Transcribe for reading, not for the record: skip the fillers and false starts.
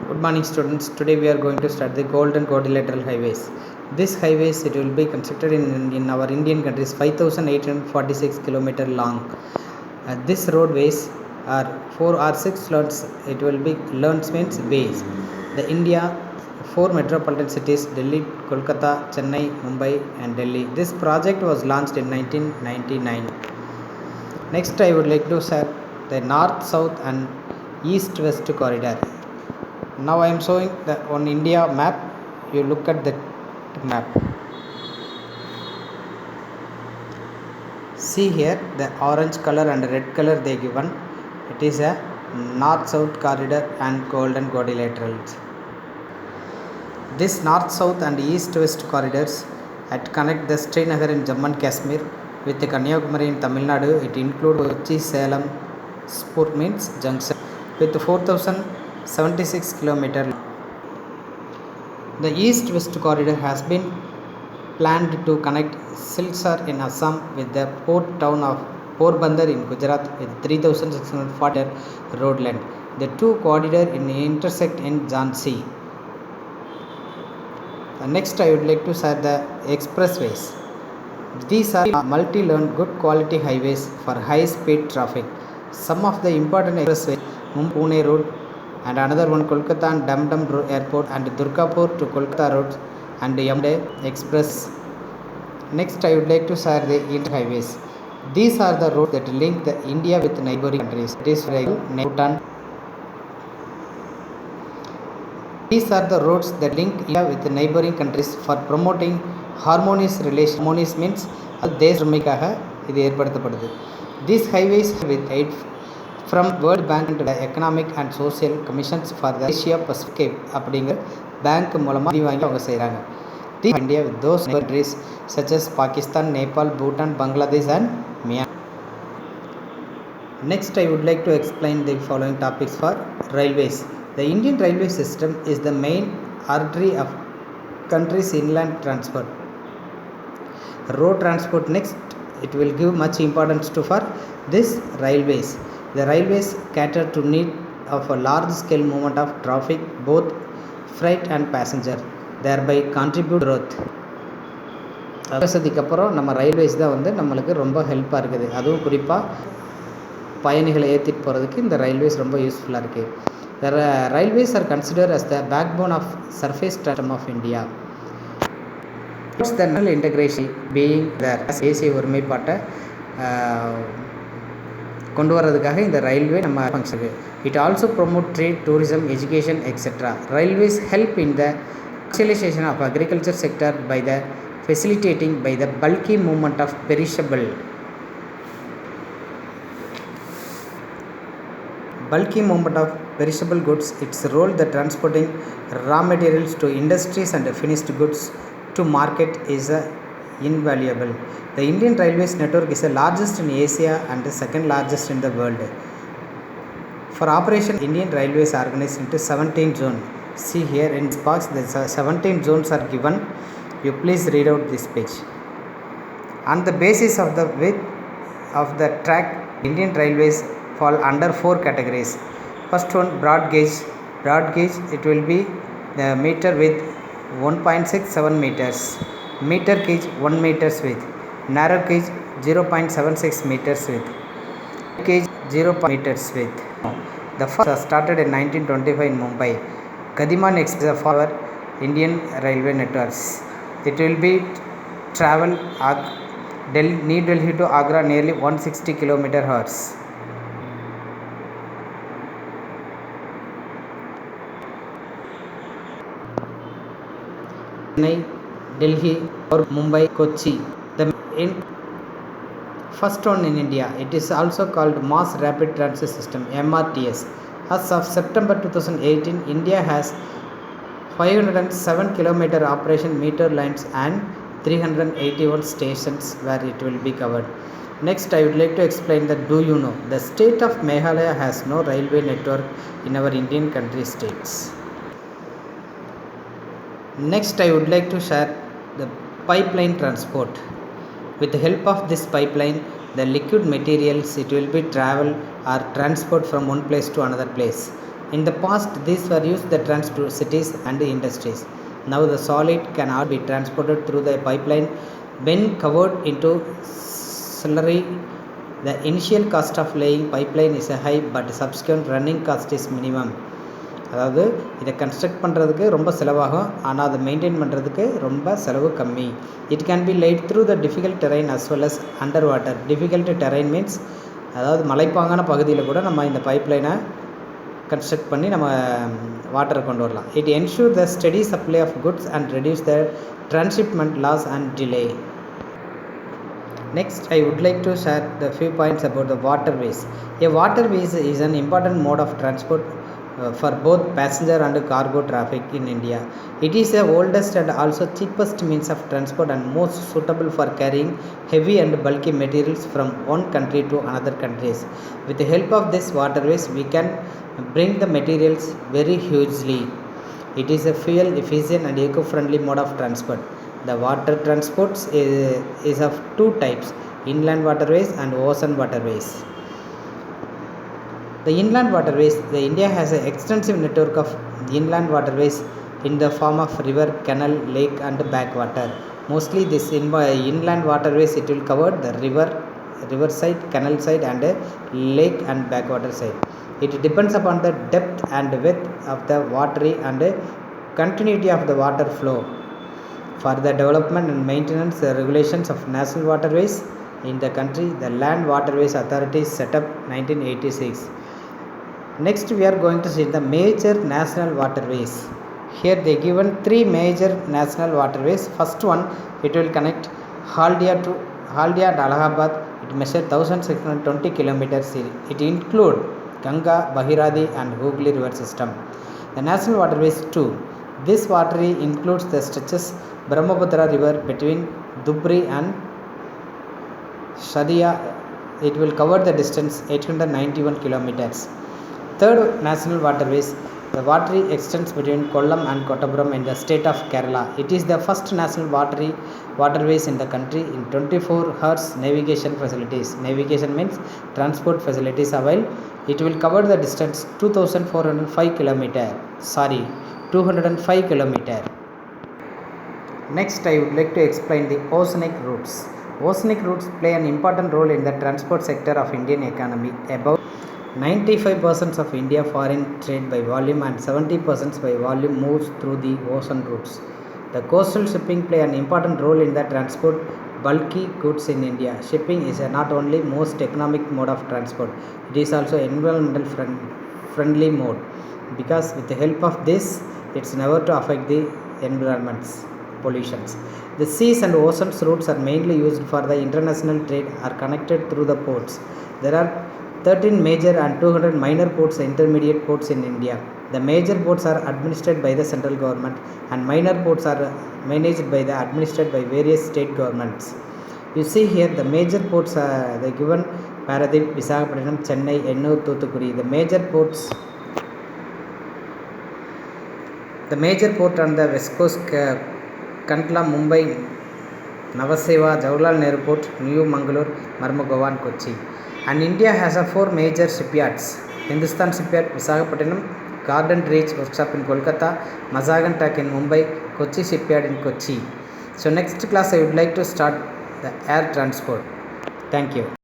Good morning students. Today we are going to start the golden quadrilateral highways. This highways it will be constructed in our Indian country is 5846 kilometer long. This roadways are 4 or 6 lanes. It will be lanes means ways. The India 4 metropolitan cities Delhi, Kolkata, Chennai, Mumbai and Delhi. This project was launched in 1999. Next I would like to share the north south and east west corridor. Now I am showing the on India map. You look at the map. See here the orange color and red color they given. It is a north south corridor and golden quadrilaterals. This north south and east west corridors at connect the Srinagar in Jammu and Kashmir with the Kanyakumari in Tamil Nadu. It include Kochi, Salem, Spur means junction with 4076 kilometer. The east-west corridor has been planned to connect Silchar in Assam with the port town of Porbandar in Gujarat with 3640 road length. The two corridors intersect in Jhansi. Next I would like to share the expressways. These are multi-lane good quality highways for high speed traffic. Some of the important expressways Mumbai-Pune road and another one Kolkata and Dam airport and Durgapur to Kolkata road and Yamde express. Next I would like to share the inter-highways. These are the roads that link the India with neighboring countries. This is Bhutan. These are the roads that link India with the neighboring countries for promoting harmonious relations. Harmonious means தேசமைக்காக இது ஏற்படுத்தப்படுது. These highways with aid from World Bank and the Economic and Social Commissions for the Asia Pacific அப்படிங்கிற bank மூலமாக நிதி வாங்கி அவங்க செய்கிறாங்க. India with those countries such as Pakistan, Nepal, Bhutan, Bangladesh and Myanmar. Next I would like to explain the following topics for railways. The Indian railway system is the main artery of country's inland transport. Road transport next it will give much importance to for this railways. The railways cater to need of a large scale movement of traffic both freight and passenger, thereby contribute growth. வசதிக்கு அப்புறம் நம்ம railways தான் வந்து நம்மளுக்கு ரொம்ப ஹெல்ப்பாக இருக்குது. அதுவும் குறிப்பாக பயணிகளை ஏற்றிட்டு போகிறதுக்கு இந்த ரயில்வேஸ் ரொம்ப யூஸ்ஃபுல்லாக இருக்குது. The railways are considered as the backbone of surface transport of India. The national integration being there தேசிய ஒருமைப்பாட்டை கொண்டு வரதுக்காக இந்த ரயில்வே நம்ம function. It also promote trade, tourism, education, etc. Railways help in the commercialization of agriculture sector by the facilitating by the bulky movement of perishable goods. Its role the transporting raw materials to industries and finished goods to market is invaluable. The Indian Railways network is the largest in Asia and the second largest in the world. For operation, Indian Railways are organized into 17 zones. See here in this box, the 17 zones are given. You please read out this page. On the basis of the width of the track, Indian Railways fall under 4 categories. First one, broad gauge. Broad gauge it will be the meter width 1.67 meters. Meter gauge 1 meters width. Narrow gauge 0.76 meters width. Gauge 0 meters width. The first started in 1925 in Mumbai. Gadiman Express for Indian railway networks. It will be travel New Delhi to Agra nearly 160 km/h. Chennai, Delhi or Mumbai, Kochi. The first one in India. It is also called Mass Rapid Transit System (MRTS). As of September 2018, India has 507 km operation meter lines and 381 stations where it will be covered. Next I would like to explain that do you know the state of Meghalaya has no railway network in our Indian country states. Next I would like to share the pipeline transport. With the help of this pipeline, the liquid materials it will be travel or transport from one place to another place. In the past, these were used to transport cities and industries. Now the solid can all be transported through the pipeline. When covered into slurry, the initial cost of laying pipeline is high, but subsequent running cost is minimum. அதாவது இதை construct பண்ணுறதுக்கு ரொம்ப செலவாகும், ஆனால் அதை maintain பண்ணுறதுக்கு ரொம்ப செலவு கம்மி. It can be light through the difficult terrain as well as under water. Difficult terrain means அதாவது மலைப்பாங்கான பகுதியில் கூட நம்ம இந்த பைப்லைனை கன்ஸ்ட்ரக்ட் பண்ணி நம்ம வாட்டரை கொண்டு வரலாம். It ensure the steady supply of goods and reduce the transshipment loss and delay. Next, I would like to share the few points about the waterways. A waterways is an important mode of transport for both passenger and cargo traffic in India. It is the oldest and also cheapest means of transport and most suitable for carrying heavy and bulky materials from one country to another countries. With the help of this waterways, we can bring the materials very hugely. It is a fuel efficient and eco-friendly mode of transport. The water transports is of two types, inland waterways and ocean waterways. The inland waterways, India has an extensive network of inland waterways in the form of river, canal, lake and backwater. Mostly this inland waterways, it will cover the river side, canal side and lake and backwater side. It depends upon the depth and width of the watery and continuity of the water flow. For the development and maintenance regulations of national waterways in the country, the Land Waterways Authority set up 1986. Next, we are going to see the major national waterways. Here they given three major national waterways. First one, it will connect Haldia and Allahabad. It measures 1620 kilometers. It include Ganga, Bhagirathi and Hooghly river system. The national waterways 2. This waterway includes the stretches Brahmaputra river between Dhubri and Shadia. It will cover the distance 891 kilometers. Third national waterways, the waterway extends between Kollam and Kottapuram in the state of Kerala. It is the first national waterways in the country in 24 hours navigation facilities. Navigation means transport facilities available. It will cover the distance 205 kilometer. Next, I would like to explain the oceanic routes. Oceanic routes play an important role in the transport sector of Indian economy. About 95% of India foreign trade by volume and 70% by volume moves through the ocean routes. The coastal shipping play an important role in the transport bulky goods in India. Shipping is not only most economic mode of transport, it is also environmental friendly mode, because with the help of this, it's never to affect the environment's pollutions. The seas and oceans routes are mainly used for the international trade, are connected through the ports. There are 13 major and 200 minor ports, intermediate ports in India. The major ports are administered by the central government and minor ports are administered by various state governments. You see here the major ports are the given Paradip, Visakhapatnam, Chennai, Ennur, Thoothukudi. The major port on the west coast, Kantla, Mumbai, Navaseva, Jawaharlal Nehru Port, New Mangalore, Marmugao and Kochi. And India has 4 major shipyards: Hindustan Shipyard, Visakhapatnam, Garden Reach Workshop in Kolkata, Mazagan Track in Mumbai, Kochi Shipyard in Kochi. So next class I would like to start the air transport. Thank you.